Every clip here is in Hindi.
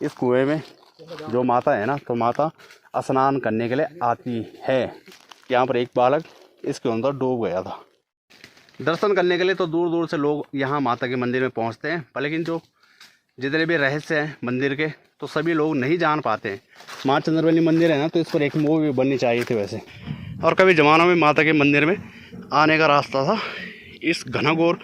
इस कुएं में जो माता है ना, तो माता स्नान करने के लिए आती है। यहाँ पर एक बालक इसके अंदर डूब गया था। दर्शन करने के लिए तो दूर दूर से लोग यहाँ माता के मंदिर में पहुँचते हैं, पर लेकिन जो जितने भी रहस्य हैं मंदिर के, तो सभी लोग नहीं जान पाते हैं। माँ चंद्रवली मंदिर है ना, तो इस पर एक मूवी भी बननी चाहिए थी वैसे। और कभी ज़मानों में माता के मंदिर में आने का रास्ता था इस घनघोर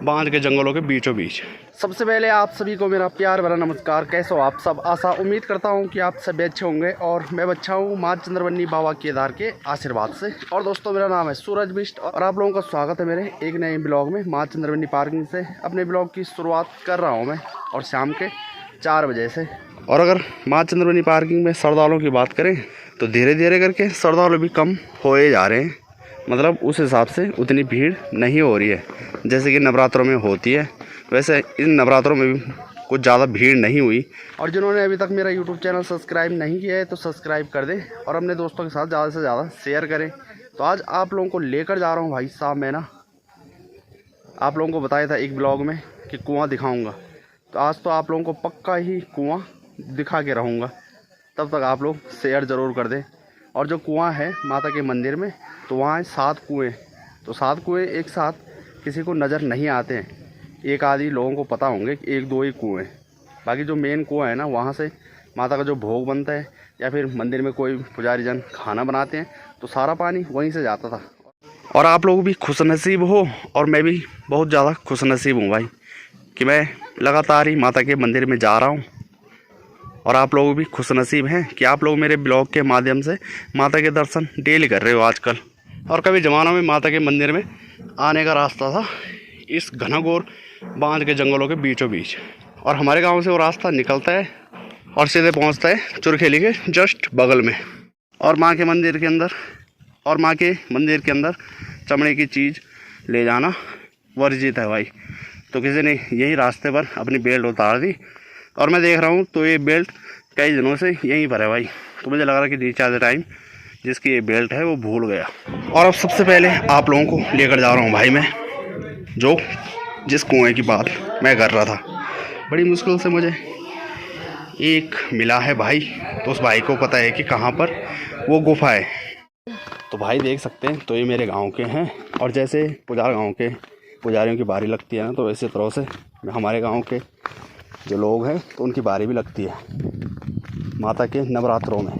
बांध के जंगलों के बीचों बीच। सबसे पहले आप सभी को मेरा प्यार भरा नमस्कार। कैसे हो आप सब? आशा उम्मीद करता हूं कि आप सभी अच्छे होंगे और मैं अच्छा हूं माँ चंद्रवली बाबा केदार के आशीर्वाद से। और दोस्तों, मेरा नाम है सूरज बिष्ट और आप लोगों का स्वागत है मेरे एक नए ब्लॉग में। माँ चंद्रवली पार्किंग से अपने ब्लॉग की शुरुआत कर रहा हूँ मैं, और शाम के 4 बजे से। और अगर माँ चंद्रवली पार्किंग में श्रद्धालुओं की बात करें तो धीरे धीरे करके श्रद्धालु भी कम होए जा रहे हैं। मतलब उस हिसाब से उतनी भीड़ नहीं हो रही है जैसे कि नवरात्रों में होती है। वैसे इन नवरात्रों में भी कुछ ज़्यादा भीड़ नहीं हुई। और जिन्होंने अभी तक मेरा यूट्यूब चैनल सब्सक्राइब नहीं किया है तो सब्सक्राइब कर दें और अपने दोस्तों के साथ ज़्यादा से ज़्यादा शेयर करें। तो आज आप लोगों को लेकर जा रहा हूँ भाई साहब। मैं ना आप लोगों को बताया था एक ब्लॉग में कि कुआँ दिखाऊँगा, तो आज तो आप लोगों को पक्का ही कुआँ दिखा के रहूँगा। तब तक आप लोग शेयर ज़रूर कर दें। और जो कुआँ है माता के मंदिर में, तो वहाँ है 7 कुएँ। तो 7 कुएँ एक साथ किसी को नज़र नहीं आते हैं। एक आदि लोगों को पता होंगे कि 1-2 ही कुएँ। बाकी जो मेन कुआँ है ना, वहाँ से माता का जो भोग बनता है या फिर मंदिर में कोई पुजारी जन खाना बनाते हैं, तो सारा पानी वहीं से जाता था। और आप लोग भी खुशनसीब हो और मैं भी बहुत ज़्यादा खुशनसीब हूँ भाई कि मैं लगातार ही माता के मंदिर में जा रहा हूँ। और आप लोग भी खुशनसीब हैं कि आप लोग मेरे ब्लॉग के माध्यम से माता के दर्शन डेली कर रहे हो आजकल। और कभी ज़मानों में माता के मंदिर में आने का रास्ता था इस घनघोर बांध के जंगलों के बीचों बीच। और हमारे गांव से वो रास्ता निकलता है और सीधे पहुंचता है चुरखेली के जस्ट बगल में। और माँ के मंदिर के अंदर चमड़े की चीज़ ले जाना वर्जित है भाई। तो किसी ने यही रास्ते पर अपनी बेल्ट उतार दी और मैं देख रहा हूँ तो ये बेल्ट कई दिनों से यहीं पर है भाई। तो मुझे लग रहा है कि रिचार्ज टाइम जिसकी ये बेल्ट है वो भूल गया। और अब सबसे पहले आप लोगों को लेकर जा रहा हूँ भाई मैं जिस कुएं की बात मैं कर रहा था। बड़ी मुश्किल से मुझे एक मिला है भाई। तो उस भाई को पता है कि कहाँ पर वो गुफा है। तो भाई देख सकते हैं, तो ये मेरे गांव के हैं। और जैसे पुजार गांव के पुजारियों की बारी लगती है ना, तो इसी तरह से हमारे गांव के जो लोग हैं तो उनकी बारी भी लगती है माता के नवरात्रों में।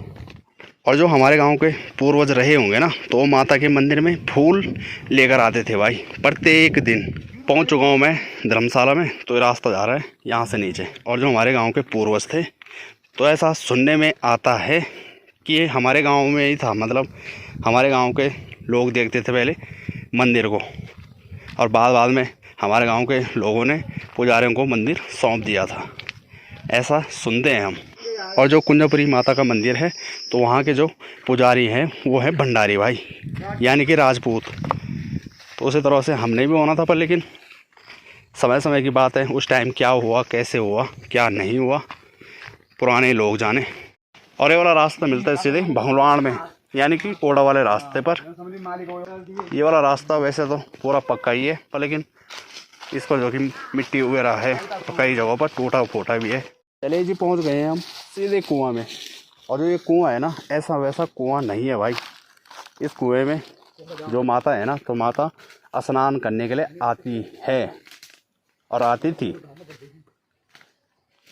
और जो हमारे गांव के पूर्वज रहे होंगे ना, तो वो माता के मंदिर में फूल लेकर आते थे भाई प्रत्येक दिन। पहुंच चुका हूँ मैं धर्मशाला में, तो ये रास्ता जा रहा है यहाँ से नीचे। और जो हमारे गांव के पूर्वज थे, तो ऐसा सुनने में आता है कि ये हमारे गांव में ही था। मतलब हमारे गांव के लोग देखते थे पहले मंदिर को, और बाद में हमारे गांव के लोगों ने पुजारियों को मंदिर सौंप दिया था, ऐसा सुनते हैं हम। और जो कुंजापुरी माता का मंदिर है, तो वहाँ के जो पुजारी हैं वो है भंडारी भाई, यानी कि राजपूत। तो उसी तरह से हमने भी होना था, पर लेकिन समय समय की बात है, उस टाइम क्या हुआ, कैसे हुआ, क्या नहीं हुआ, पुराने लोग जाने। और ये वाला रास्ता मिलता है सीधे भंगलवाड़ में, यानी कि ओड़ा वाले रास्ते पर। ये वाला रास्ता वैसे तो पूरा पक्का ही है, पर लेकिन इस पर जो कि मिट्टी वगैरह है, तो कई जगहों पर टूटा फूटा भी है। चलिए जी, पहुंच गए हैं हम सीधे कुआं में। और जो ये कुआं है ना, ऐसा वैसा कुआं नहीं है भाई। इस कुएं में जो माता है ना, तो माता स्नान करने के लिए आती है और आती थी,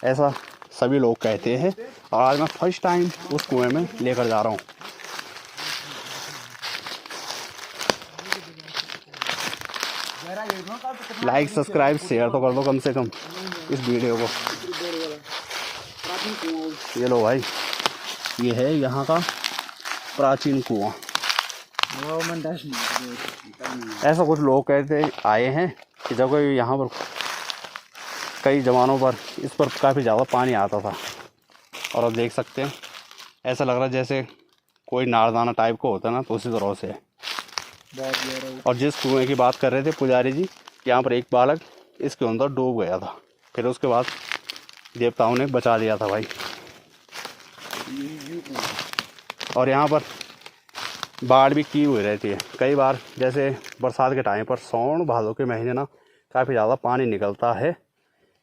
ऐसा सभी लोग कहते हैं। और आज मैं फर्स्ट टाइम उस कुएं में लेकर जा रहा हूँ। लाइक सब्सक्राइब शेयर तो कर दो कम से कम इस वीडियो को। ये लो भाई, ये है यहाँ का प्राचीन कुआं। ऐसा कुछ लोग कहते आए हैं कि जब यहाँ पर कई ज़मानों पर इस पर काफ़ी ज़्यादा पानी आता था। और अब देख सकते हैं, ऐसा लग रहा है जैसे कोई नारदाना टाइप का होता है ना, तो उसी तरह से है। और जिस कुएं की बात कर रहे थे पुजारी जी, यहाँ पर एक बालक इसके अंदर डूब गया था। फिर उसके बाद देवताओं ने बचा लिया था भाई। और यहाँ पर बाढ़ भी की हुई रहती है कई बार। जैसे बरसात के टाइम पर सावन भादों के महीने ना काफ़ी ज़्यादा पानी निकलता है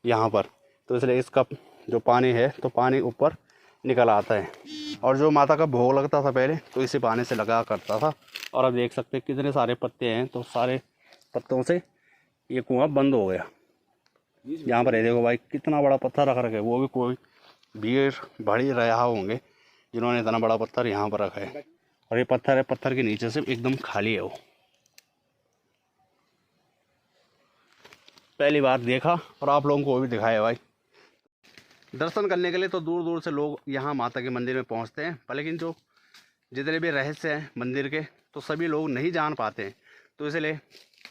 यहाँ पर, तो इसलिए इसका जो पानी है तो पानी ऊपर निकल आता है। और जो माता का भोग लगता था पहले तो इसी पानी से लगा करता था। और अब देख सकते हैं कितने सारे पत्ते हैं, तो सारे पत्तों से ये कुआं बंद हो गया। यहाँ पर है देखो भाई कितना बड़ा पत्थर रख रखे, वो भी कोई भीड़ भड़ी रहा होंगे जिन्होंने इतना बड़ा पत्थर यहाँ पर रखा है। और ये पत्थर है, पत्थर के नीचे से एकदम खाली है वो। पहली बार देखा और आप लोगों को वो भी दिखाया भाई। दर्शन करने के लिए तो दूर दूर से लोग यहाँ माता के मंदिर में पहुँचते हैं, पर लेकिन जो जितने भी रहस्य हैं मंदिर के तो सभी लोग नहीं जान पाते हैं। तो इसलिए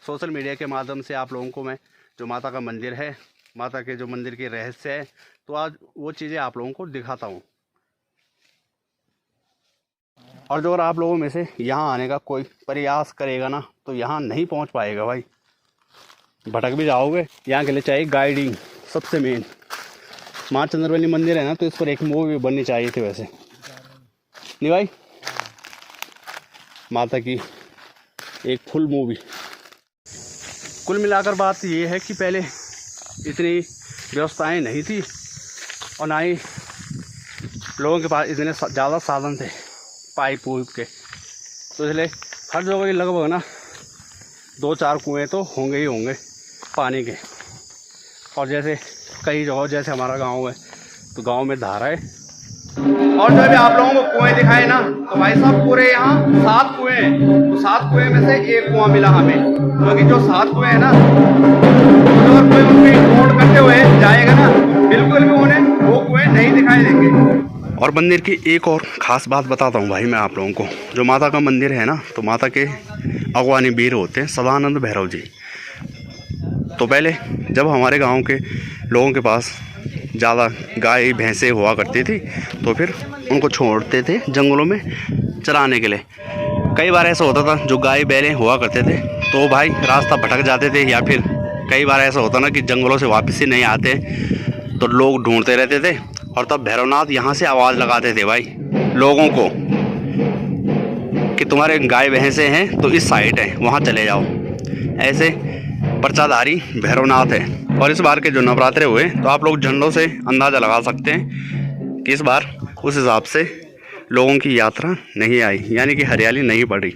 सोशल मीडिया के माध्यम से आप लोगों को मैं जो माता का मंदिर है, माता के जो मंदिर के रहस्य है, तो आज वो चीज़ें आप लोगों को दिखाता हूँ। और जो अगर आप लोगों में से यहाँ आने का कोई प्रयास करेगा ना तो यहाँ नहीं पहुँच पाएगा भाई, भटक भी जाओगे। यहाँ के लिए चाहिए गाइडिंग सबसे मेन। माँ चंद्रवली मंदिर है ना, तो इस पर एक मूवी बननी चाहिए थी वैसे, नहीं भाई? माता की एक फुल मूवी। कुल मिलाकर बात ये है कि पहले इतनी व्यवस्थाएं नहीं थी और ना ही लोगों के पास इतने ज़्यादा साधन थे पाइप वूप के। तो इसलिए हर जगह लगभग ना 2-4 कुएँ तो होंगे ही होंगे पानी के। और जैसे कई जगह जैसे हमारा गांव है तो गांव में धारा है। और जो भी आप लोगों को कुएं दिखाए ना तो भाई साहब पूरे यहाँ 7 कुएं हैं। तो 7 कुएं में से एक कुआं मिला हमें, क्योंकि जो 7 कुएं हैं ना तो अगर कोई उनकी नोट करते हुए जाएगा ना बिल्कुल भी उन्हें वो कुएं नहीं दिखाई देंगे। और मंदिर की एक और ख़ास बात बताता हूँ भाई मैं आप लोगों को। जो माता का मंदिर है ना तो माता के अगवानी वीर होते हैं सदानंद भैरव जी। तो पहले जब हमारे गांव के लोगों के पास ज़्यादा गाय भैंसें हुआ करती थी तो फिर उनको छोड़ते थे जंगलों में चराने के लिए। कई बार ऐसा होता था जो गाय बैलें हुआ करते थे तो भाई रास्ता भटक जाते थे, या फिर कई बार ऐसा होता ना कि जंगलों से वापस ही नहीं आते तो लोग ढूंढते रहते थे। और तब भैरवनाथ यहाँ से आवाज़ लगाते थे भाई लोगों को कि तुम्हारे गाय भैंसें हैं तो इस साइड है, वहाँ चले जाओ। ऐसे पर्चाधारी भैरवनाथ है। और इस बार के जो नवरात्रे हुए तो आप लोग झंडों से अंदाज़ा लगा सकते हैं कि इस बार उस हिसाब से लोगों की यात्रा नहीं आई, यानी कि हरियाली नहीं पड़ी।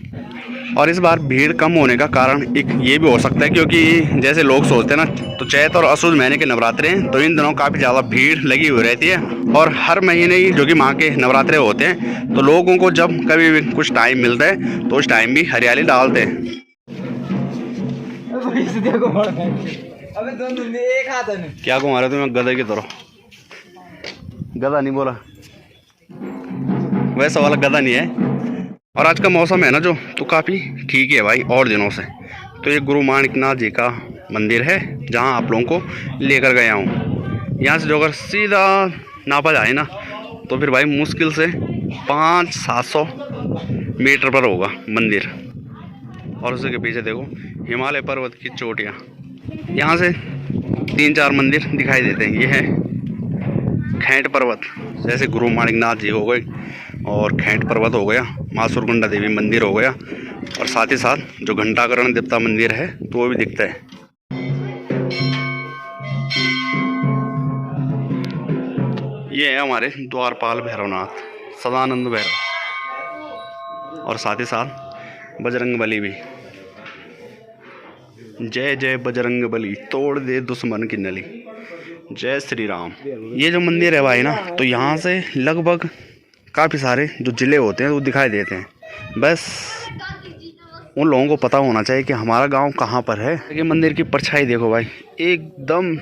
और इस बार भीड़ कम होने का कारण एक ये भी हो सकता है क्योंकि जैसे लोग सोचते हैं ना तो चैत और असुद महीने के नवरात्रे हैं तो इन दिनों काफ़ी ज़्यादा भीड़ लगी हुई रहती है। और हर महीने ही जो कि माँ के नवरात्रे होते हैं तो लोगों को जब कभी भी कुछ टाइम मिलता है तो उस टाइम भी हरियाली डालते हैं। क्या घुमा रहे तुम्हें गधे की तरह? गधा नहीं बोला, वैसा वाला गधा नहीं है। और आज का मौसम है ना जो तो काफ़ी ठीक है भाई और दिनों से। तो ये गुरु माणिकनाथ जी का मंदिर है जहाँ आप लोगों को लेकर गया हूँ। यहाँ से जो अगर सीधा नापा जाए ना तो फिर भाई मुश्किल से 500-700 मीटर पर होगा मंदिर। और उसके पीछे देखो हिमालय पर्वत की चोटियाँ। यहाँ से 3-4 मंदिर दिखाई देते हैं। ये है खेंट पर्वत, जैसे गुरु माणिकनाथ जी हो गए और खेंट पर्वत हो गया, माँ सुरगुंडा देवी मंदिर हो गया, और साथ ही साथ जो घंटाकरण देवता मंदिर है तो वो भी दिखता है। ये है हमारे द्वारपाल भैरवनाथ सदानंद भैरव, और साथ ही साथ बजरंग बली भी। जय जय बजरंग बली तोड़ दे दुश्मन की नली, जय श्री राम। ये जो मंदिर है भाई ना तो यहाँ से लगभग काफ़ी सारे जो ज़िले होते हैं वो दिखाई देते हैं। बस उन लोगों को पता होना चाहिए कि हमारा गांव कहाँ पर है। ये मंदिर की परछाई देखो भाई एकदम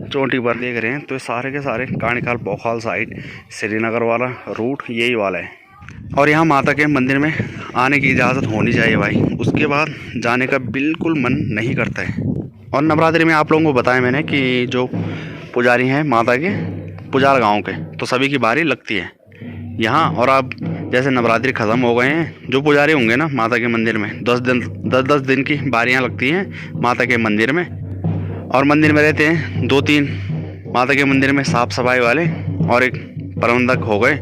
चोटी पर देख रहे हैं तो ये सारे के सारे काणिकाल बौखाल साइड श्रीनगर वाला रूट यही वाला है। और यहाँ माता के मंदिर में आने की इजाज़त होनी चाहिए भाई, उसके बाद जाने का बिल्कुल मन नहीं करता है। और नवरात्रि में आप लोगों को बताया मैंने कि जो पुजारी हैं माता के पुजार गांव के तो सभी की बारी लगती है यहाँ। और अब जैसे नवरात्रि ख़त्म हो गए हैं, जो पुजारी होंगे ना माता के मंदिर में 10 दिन की बारियाँ लगती हैं माता के मंदिर में। और मंदिर में रहते हैं 2-3 माता के मंदिर में साफ़ सफाई वाले और एक प्रबंधक हो गए,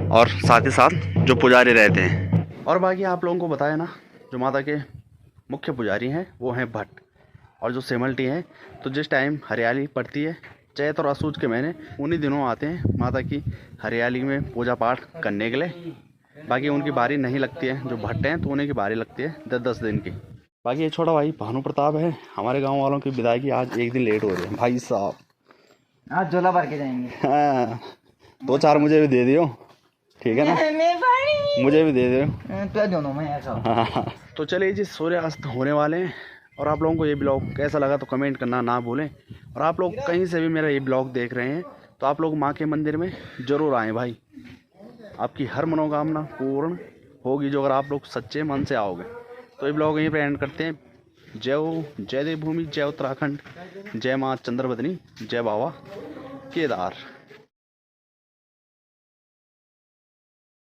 और साथ ही साथ जो पुजारी रहते हैं। और बाकी आप लोगों को बताया ना जो माता के मुख्य पुजारी हैं वो हैं भट्ट, और जो सेमल्टी हैं तो जिस टाइम हरियाली पड़ती है चैत और अशूज के महीने उन्हीं दिनों आते हैं माता की हरियाली में पूजा पाठ करने के लिए। बाकी उनकी बारी नहीं लगती है, जो भट्ट हैं तो उन्हीं की बारी लगती है 10-10 दिन की। बाकी ये छोटा भाई भानु प्रताप है, हमारे गांव वालों की विदाई की आज एक दिन लेट हो रही है भाई साहब। आज झोला भर के जाएंगे। हाँ, 2-4 मुझे भी दे दियो, ठीक है ना, मुझे भी दे दियो तो दोनों में ऐसा। हाँ। तो चलिए जी, सूर्यास्त होने वाले हैं और आप लोगों को ये ब्लॉग कैसा लगा तो कमेंट करना ना भूलें। और आप लोग कहीं से भी मेरा ये ब्लॉग देख रहे हैं तो आप लोग माँ के मंदिर में ज़रूर आएँ भाई, आपकी हर मनोकामना पूर्ण होगी जो अगर आप लोग सच्चे मन से आओगे। तो ये ब्लॉग यहीं पर एंड करते हैं। जय हो, जय देवभूमि, जय उत्तराखंड, जय माँ चंद्रवदनी, जय बाबा केदार।